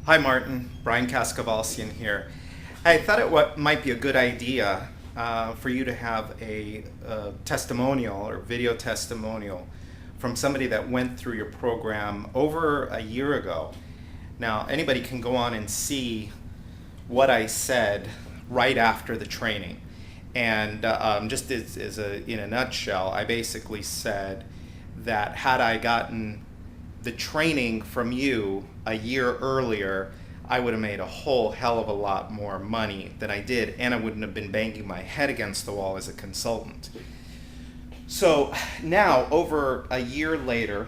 Hi, Martin. Brian Kaskavalciyan here. I thought might be a good idea for you to have a testimonial or video testimonial from somebody that went through your program over a year ago. Now, anybody can go on and see what I said right after the training. And just in a nutshell, I basically said that had I gotten the training from you a year earlier, I would have made a whole hell of a lot more money than I did, and I wouldn't have been banging my head against the wall as a consultant. So now, over a year later,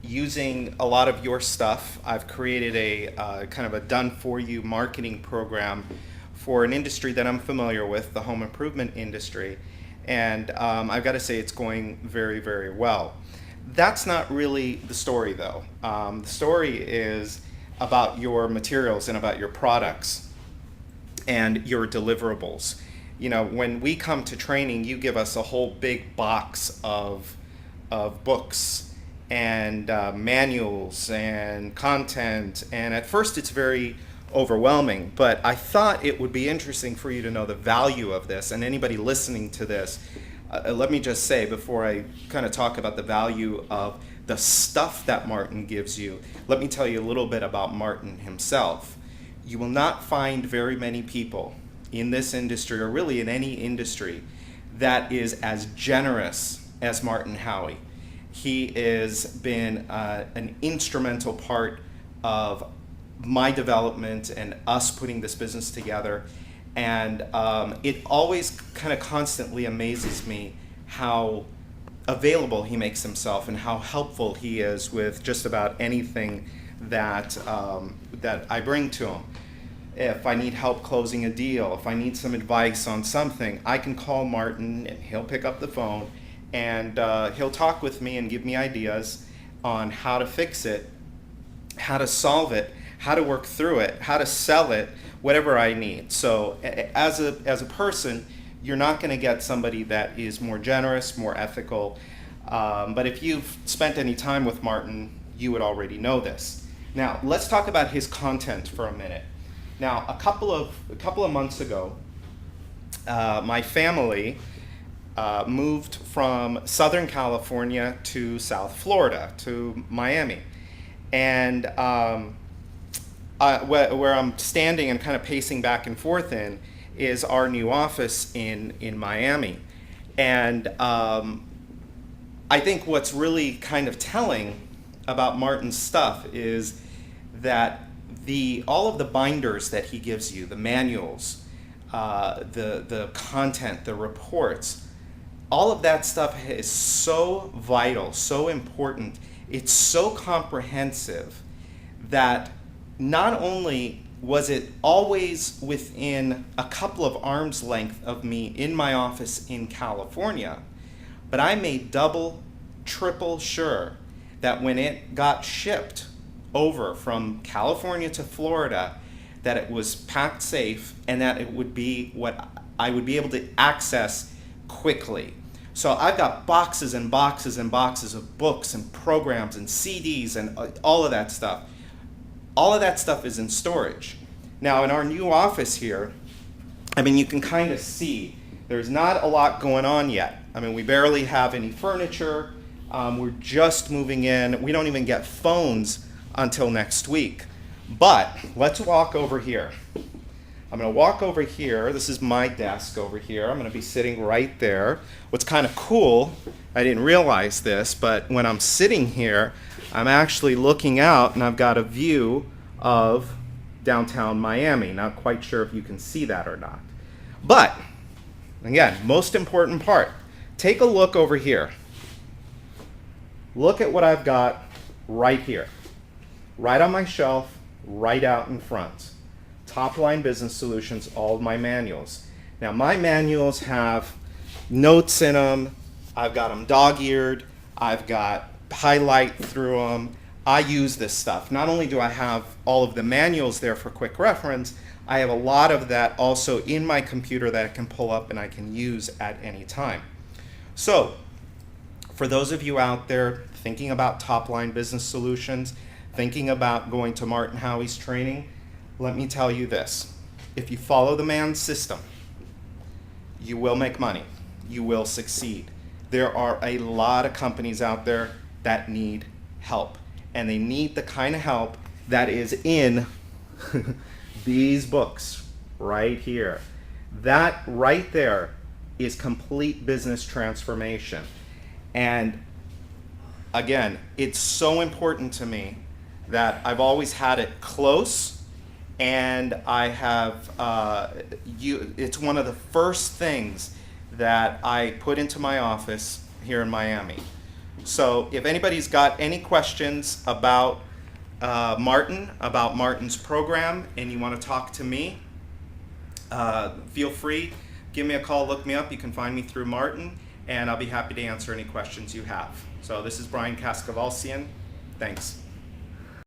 using a lot of your stuff, I've created a kind of a done-for-you marketing program for an industry that I'm familiar with, the home improvement industry. And I've got to say it's going very, very well. That's not really the story, though. The story is about your materials and about your products and your deliverables. You know, when we come to training, you give us a whole big box of books and manuals and content, and at first it's very overwhelming, but I thought it would be interesting for you to know the value of this, and anybody listening to this, let me just say before I kind of talk about the value of the stuff that Martin gives you, let me tell you a little bit about Martin himself. You will not find very many people in this industry, or really in any industry, that is as generous as Martin Howie. He has been an instrumental part of my development and us putting this business together. And it always kind of constantly amazes me how available he makes himself and how helpful he is with just about anything that I bring to him. If I need help closing a deal, if I need some advice on something, I can call Martin and he'll pick up the phone and he'll talk with me and give me ideas on how to fix it, how to solve it, how to work through it, how to sell it, whatever I need. So as a person, you're not going to get somebody that is more generous, more ethical. But if you've spent any time with Martin, you would already know this. Now, let's talk about his content for a minute. Now, a couple of months ago, my family moved from Southern California to South Florida, to Miami. And where I'm standing and kind of pacing back and forth in is our new office in Miami. And I think what's really kind of telling about Martin's stuff is that all of the binders that he gives you, the manuals, the content, the reports, all of that stuff is so vital, so important. It's so comprehensive that not only was it always within a couple of arm's length of me in my office in California, but I made double, triple sure that when it got shipped over from California to Florida, that it was packed safe and that it would be what I would be able to access quickly. So I've got boxes and boxes and boxes of books and programs and CDs and all of that stuff. All of that stuff is in storage. Now in our new office here, I mean, you can kind of see there's not a lot going on yet. I mean, we barely have any furniture. We're just moving in. We don't even get phones until next week. But let's walk over here. I'm going to walk over here. This is my desk over here. I'm going to be sitting right there. What's kind of cool, I didn't realize this, but when I'm sitting here, I'm actually looking out and I've got a view of downtown Miami. Not quite sure if you can see that or not. But, again, most important part, take a look over here. Look at what I've got right here. Right on my shelf, right out in front. Top Line Business Solutions, all of my manuals. Now my manuals have notes in them. I've got them dog-eared. I've got highlight through them. I use this stuff. Not only do I have all of the manuals there for quick reference, I have a lot of that also in my computer that I can pull up and I can use at any time. So for those of you out there thinking about Top Line Business Solutions, thinking about going to Martin Howie's training, let me tell you this. If you follow the man's system, you will make money. You will succeed. There are a lot of companies out there that need help, and they need the kind of help that is in these books right here. That right there is complete business transformation. And again, it's so important to me that I've always had it close, and I have it's one of the first things that I put into my office here in Miami. So if anybody's got any questions about Martin, about Martin's program, and you want to talk to me, feel free, give me a call, look me up. You can find me through Martin, and I'll be happy to answer any questions you have. So this is Brian Kaskavalciyan. Thanks.